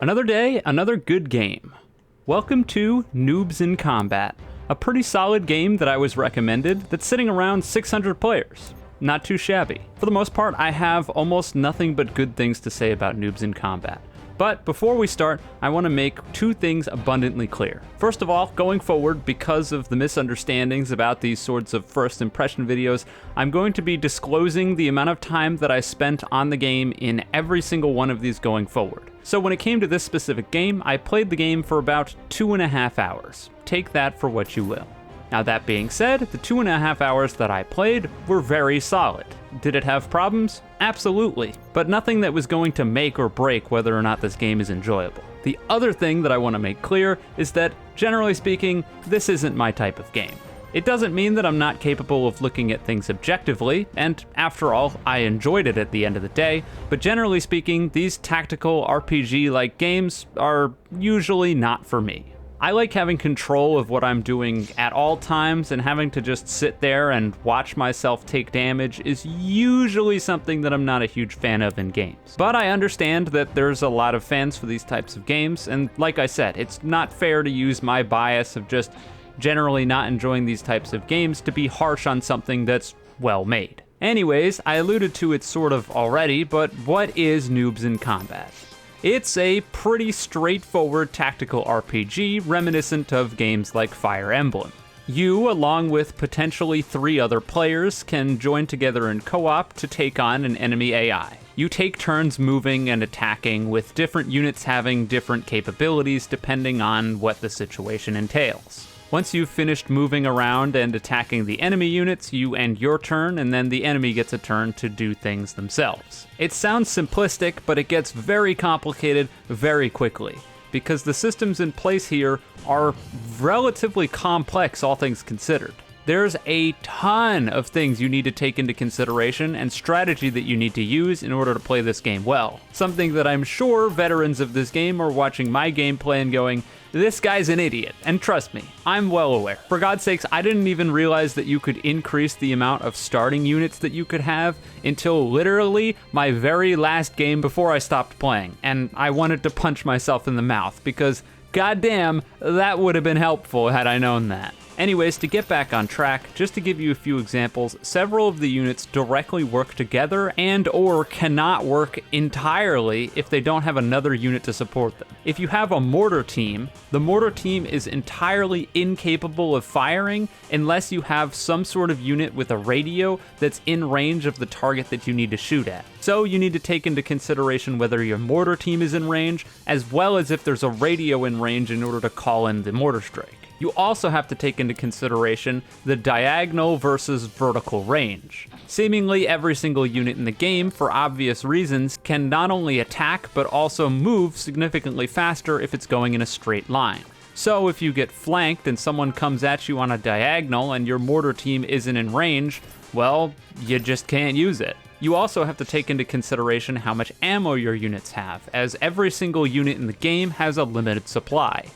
Another day, another good game. Welcome to Noobs in Combat, a pretty solid game that I was recommended that's sitting around 600 players. Not too shabby. For the most part, I have almost nothing but good things to say about Noobs in Combat. But before we start, I want to make two things abundantly clear. First of all, going forward, because of the misunderstandings about these sorts of first impression videos, I'm going to be disclosing the amount of time that I spent on the game in every single one of these going forward. So when it came to this specific game, I played the game for about 2.5 hours. Take that for what you will. Now that being said, the 2.5 hours that I played were very solid. Did it have problems? Absolutely, but nothing that was going to make or break whether or not this game is enjoyable. The other thing that I want to make clear is that, generally speaking, this isn't my type of game. It doesn't mean that I'm not capable of looking at things objectively, and after all, I enjoyed it at the end of the day, but generally speaking, these tactical RPG-like games are usually not for me. I like having control of what I'm doing at all times, and having to just sit there and watch myself take damage is usually something that I'm not a huge fan of in games. But I understand that there's a lot of fans for these types of games, and like I said, it's not fair to use my bias of just generally not enjoying these types of games to be harsh on something that's well made. Anyways, I alluded to it sort of already, but what is Noobs in Combat? It's a pretty straightforward tactical RPG reminiscent of games like Fire Emblem. You, along with potentially 3 other players, can join together in co-op to take on an enemy AI. You take turns moving and attacking, with different units having different capabilities depending on what the situation entails. Once you've finished moving around and attacking the enemy units, you end your turn, and then the enemy gets a turn to do things themselves. It sounds simplistic, but it gets very complicated very quickly, because the systems in place here are relatively complex, all things considered. There's a ton of things you need to take into consideration and strategy that you need to use in order to play this game well. Something that I'm sure veterans of this game are watching my gameplay and going, "This guy's an idiot," and trust me, I'm well aware. For God's sakes, I didn't even realize that you could increase the amount of starting units that you could have until literally my very last game before I stopped playing, and I wanted to punch myself in the mouth because goddamn, that would have been helpful had I known that. Anyways, to get back on track, just to give you a few examples, several of the units directly work together and or cannot work entirely if they don't have another unit to support them. If you have a mortar team, the mortar team is entirely incapable of firing unless you have some sort of unit with a radio that's in range of the target that you need to shoot at. So you need to take into consideration whether your mortar team is in range, as well as if there's a radio in range in order to call in the mortar strike. You also have to take into consideration the diagonal versus vertical range. Seemingly every single unit in the game, for obvious reasons, can not only attack but also move significantly faster if it's going in a straight line. So if you get flanked and someone comes at you on a diagonal and your mortar team isn't in range, well, you just can't use it. You also have to take into consideration how much ammo your units have, as every single unit in the game has a limited supply.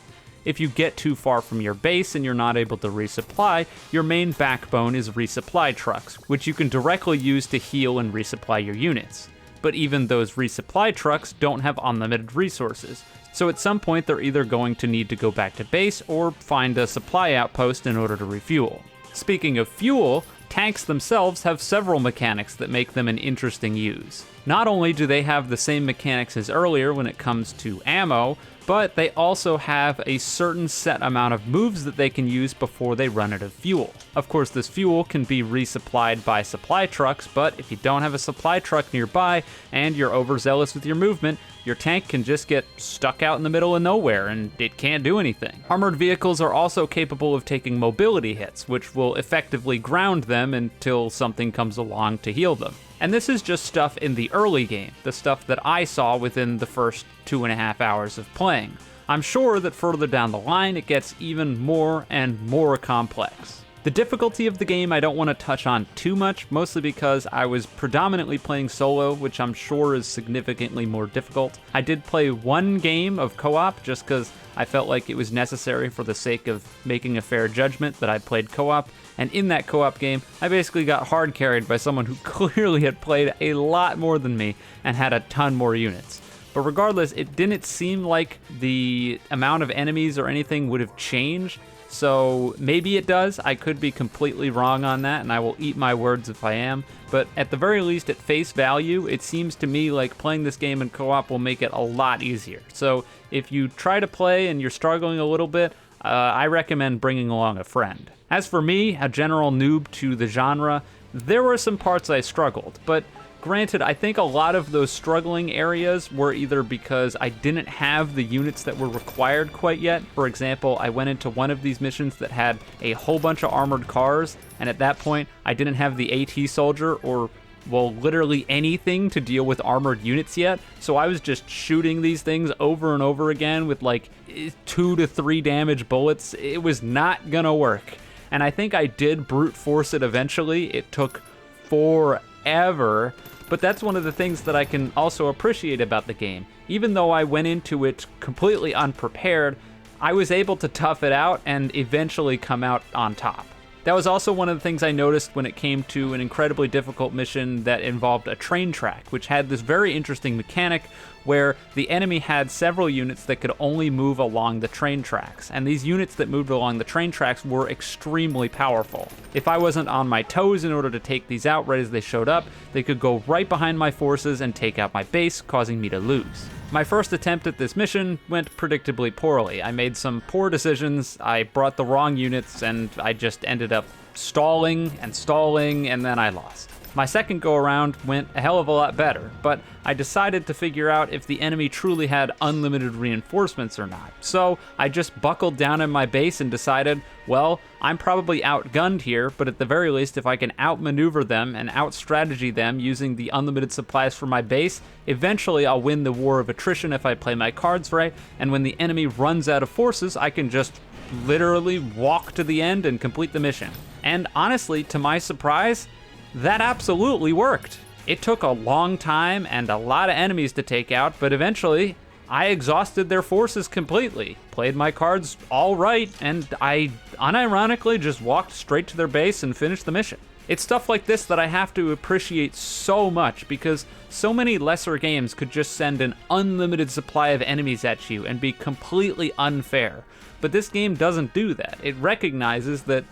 If you get too far from your base and you're not able to resupply, your main backbone is resupply trucks, which you can directly use to heal and resupply your units. But even those resupply trucks don't have unlimited resources, so at some point they're either going to need to go back to base or find a supply outpost in order to refuel. Speaking of fuel, tanks themselves have several mechanics that make them an interesting use. Not only do they have the same mechanics as earlier when it comes to ammo, but they also have a certain set amount of moves that they can use before they run out of fuel. Of course, this fuel can be resupplied by supply trucks, but if you don't have a supply truck nearby and you're overzealous with your movement, your tank can just get stuck out in the middle of nowhere and it can't do anything. Armored vehicles are also capable of taking mobility hits, which will effectively ground them until something comes along to heal them. And this is just stuff in the early game, the stuff that I saw within the first 2.5 hours of playing. I'm sure that further down the line it gets even more and more complex. The difficulty of the game I don't want to touch on too much, mostly because I was predominantly playing solo, which I'm sure is significantly more difficult. I did play one game of co-op just because I felt like it was necessary for the sake of making a fair judgment that I played co-op, and in that co-op game, I basically got hard carried by someone who clearly had played a lot more than me and had a ton more units. But regardless, it didn't seem like the amount of enemies or anything would have changed. So maybe it does. I could be completely wrong on that, and I will eat my words if I am. But at the very least, at face value, it seems to me like playing this game in co-op will make it a lot easier. So if you try to play and you're struggling a little bit, I recommend bringing along a friend. As for me, a general noob to the genre, there were some parts I struggled, but granted, I think a lot of those struggling areas were either because I didn't have the units that were required quite yet. For example, I went into one of these missions that had a whole bunch of armored cars, and at that point, I didn't have the AT soldier or, well, literally anything to deal with armored units yet. So I was just shooting these things over and over again with like 2 to 3 damage bullets. It was not gonna work. And I think I did brute force it eventually. It took forever. But that's one of the things that I can also appreciate about the game. Even though I went into it completely unprepared, I was able to tough it out and eventually come out on top. That was also one of the things I noticed when it came to an incredibly difficult mission that involved a train track, which had this very interesting mechanic where the enemy had several units that could only move along the train tracks, and these units that moved along the train tracks were extremely powerful. If I wasn't on my toes in order to take these out right as they showed up, they could go right behind my forces and take out my base, causing me to lose. My first attempt at this mission went predictably poorly. I made some poor decisions, I brought the wrong units, and I just ended up stalling, and then I lost. My second go around went a hell of a lot better, but I decided to figure out if the enemy truly had unlimited reinforcements or not. So I just buckled down in my base and decided, well, I'm probably outgunned here, but at the very least, if I can outmaneuver them and out-strategy them using the unlimited supplies for my base, eventually I'll win the war of attrition if I play my cards right, and when the enemy runs out of forces, I can just literally walk to the end and complete the mission. And honestly, to my surprise, that absolutely worked. It took a long time and a lot of enemies to take out, but eventually I exhausted their forces completely, played my cards all right, and I unironically just walked straight to their base and finished the mission. It's stuff like this that I have to appreciate so much because so many lesser games could just send an unlimited supply of enemies at you and be completely unfair. But this game doesn't do that. It recognizes that,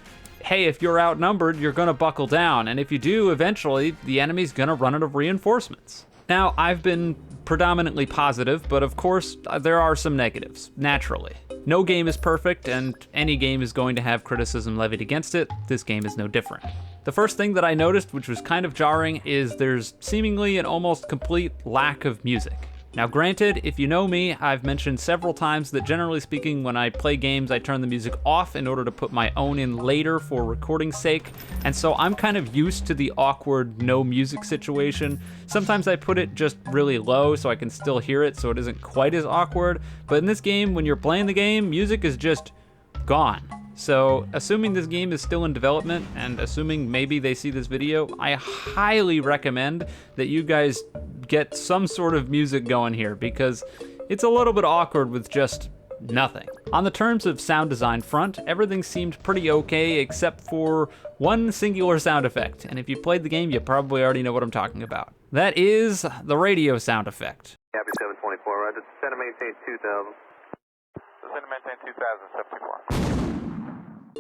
hey, if you're outnumbered, you're gonna buckle down, and if you do, eventually, the enemy's gonna run out of reinforcements. Now, I've been predominantly positive, but of course, there are some negatives, naturally. No game is perfect, and any game is going to have criticism levied against it. This game is no different. The first thing that I noticed, which was kind of jarring, is there's seemingly an almost complete lack of music. Now granted, if you know me, I've mentioned several times that generally speaking, when I play games, I turn the music off in order to put my own in later for recording's sake, and so I'm kind of used to the awkward no music situation. Sometimes I put it just really low so I can still hear it so it isn't quite as awkward, but in this game, when you're playing the game, music is just gone. So assuming this game is still in development and assuming maybe they see this video, I highly recommend that you guys get some sort of music going here because it's a little bit awkward with just nothing. On the terms of sound design front, everything seemed pretty okay except for one singular sound effect. And if you played the game, you probably already know what I'm talking about. That is the radio sound effect. Copy 724, roger. Center maintain 2000. Center maintain 2074.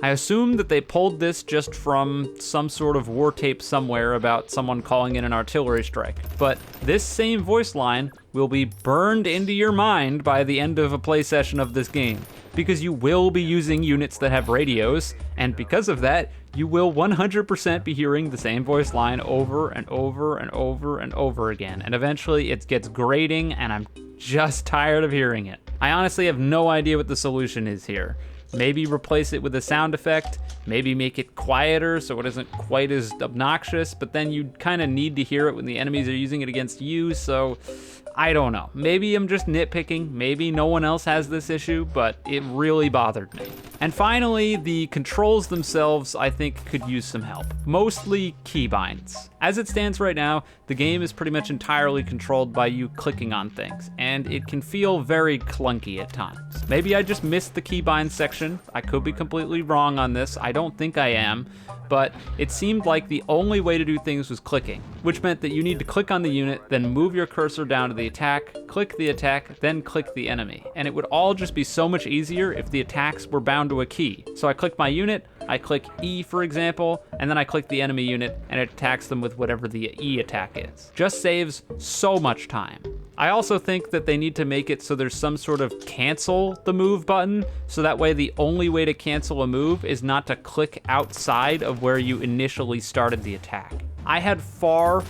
I assume that they pulled this just from some sort of war tape somewhere about someone calling in an artillery strike. But this same voice line will be burned into your mind by the end of a play session of this game, because you will be using units that have radios, and because of that, you will 100% be hearing the same voice line over and over and over and over again, and eventually it gets grating and I'm just tired of hearing it. I honestly have no idea what the solution is here. Maybe replace it with a sound effect, maybe make it quieter so it isn't quite as obnoxious, but then you kind of need to hear it when the enemies are using it against you, so I don't know. Maybe I'm just nitpicking, maybe no one else has this issue, but it really bothered me. And finally, the controls themselves, I think, could use some help. Mostly keybinds. As it stands right now, the game is pretty much entirely controlled by you clicking on things, and it can feel very clunky at times. Maybe I just missed the keybind section. I could be completely wrong on this. I don't think I am. But it seemed like the only way to do things was clicking, which meant that you need to click on the unit, then move your cursor down to the attack, click the attack, then click the enemy. And it would all just be so much easier if the attacks were bound to a key. So I click my unit, I click E, for example, and then I click the enemy unit, and it attacks them with whatever the E attack is. Just saves so much time. I also think that they need to make it so there's some sort of cancel the move button, so that way the only way to cancel a move is not to click outside of where you initially started the attack. I had far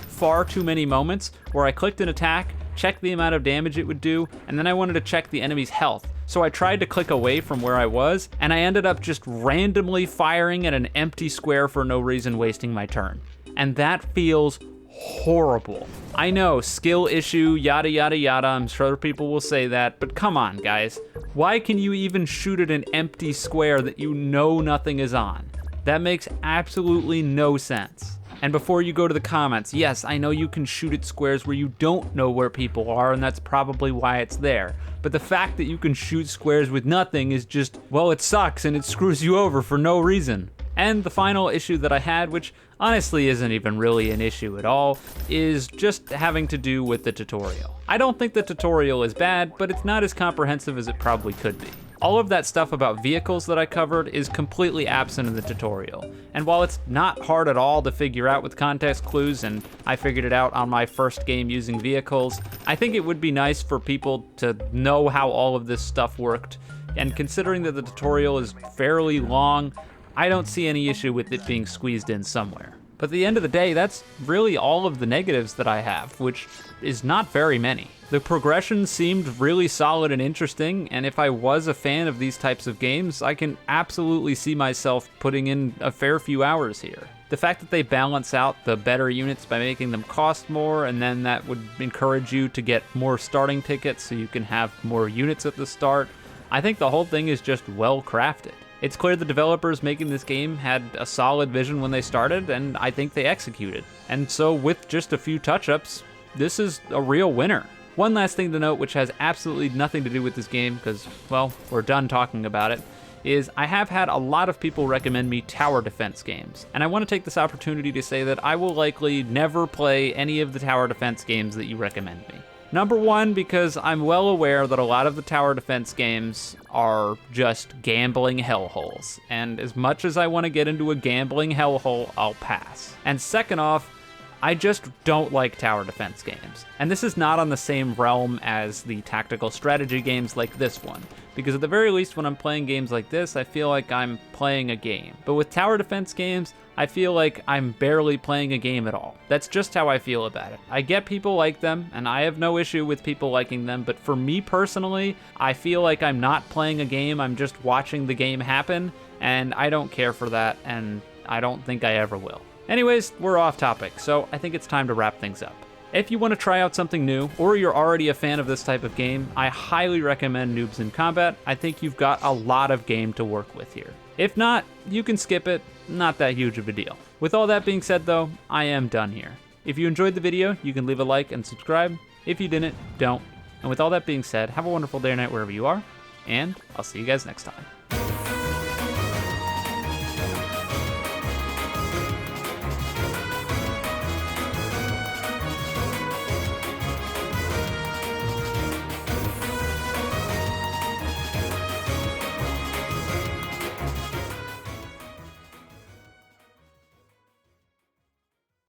too many moments where I clicked an attack, checked the amount of damage it would do, and then I wanted to check the enemy's health. So I tried to click away from where I was, and I ended up just randomly firing at an empty square for no reason, wasting my turn. And that feels horrible. I know, skill issue, yada yada yada, I'm sure people will say that, but come on guys. Why can you even shoot at an empty square that you know nothing is on? That makes absolutely no sense. And before you go to the comments, yes, I know you can shoot at squares where you don't know where people are, and that's probably why it's there. But the fact that you can shoot squares with nothing is just, well, it sucks and it screws you over for no reason. And the final issue that I had, which honestly isn't even really an issue at all, is just having to do with the tutorial. I don't think the tutorial is bad, but it's not as comprehensive as it probably could be. All of that stuff about vehicles that I covered is completely absent in the tutorial. And while it's not hard at all to figure out with context clues, and I figured it out on my first game using vehicles, I think it would be nice for people to know how all of this stuff worked. And considering that the tutorial is fairly long, I don't see any issue with it being squeezed in somewhere. But at the end of the day, that's really all of the negatives that I have, which is not very many. The progression seemed really solid and interesting, and if I was a fan of these types of games, I can absolutely see myself putting in a fair few hours here. The fact that they balance out the better units by making them cost more, and then that would encourage you to get more starting tickets so you can have more units at the start, I think the whole thing is just well crafted. It's clear the developers making this game had a solid vision when they started, and I think they executed. And so with just a few touch-ups, this is a real winner. One last thing to note, which has absolutely nothing to do with this game, because, well, we're done talking about it, is I have had a lot of people recommend me tower defense games. And I want to take this opportunity to say that I will likely never play any of the tower defense games that you recommend me. Number one, because I'm well aware that a lot of the tower defense games are just gambling hellholes. And as much as I want to get into a gambling hellhole, I'll pass. And second off, I just don't like tower defense games. And this is not on the same realm as the tactical strategy games like this one. Because at the very least, when I'm playing games like this, I feel like I'm playing a game. But with tower defense games, I feel like I'm barely playing a game at all. That's just how I feel about it. I get people like them, and I have no issue with people liking them, but for me personally, I feel like I'm not playing a game, I'm just watching the game happen, and I don't care for that, and I don't think I ever will. Anyways, we're off topic, so I think it's time to wrap things up. If you want to try out something new, or you're already a fan of this type of game, I highly recommend Noobs in Combat. I think you've got a lot of game to work with here. If not, you can skip it, not that huge of a deal. With all that being said though, I am done here. If you enjoyed the video, you can leave a like and subscribe. If you didn't, don't. And with all that being said, have a wonderful day or night wherever you are, and I'll see you guys next time.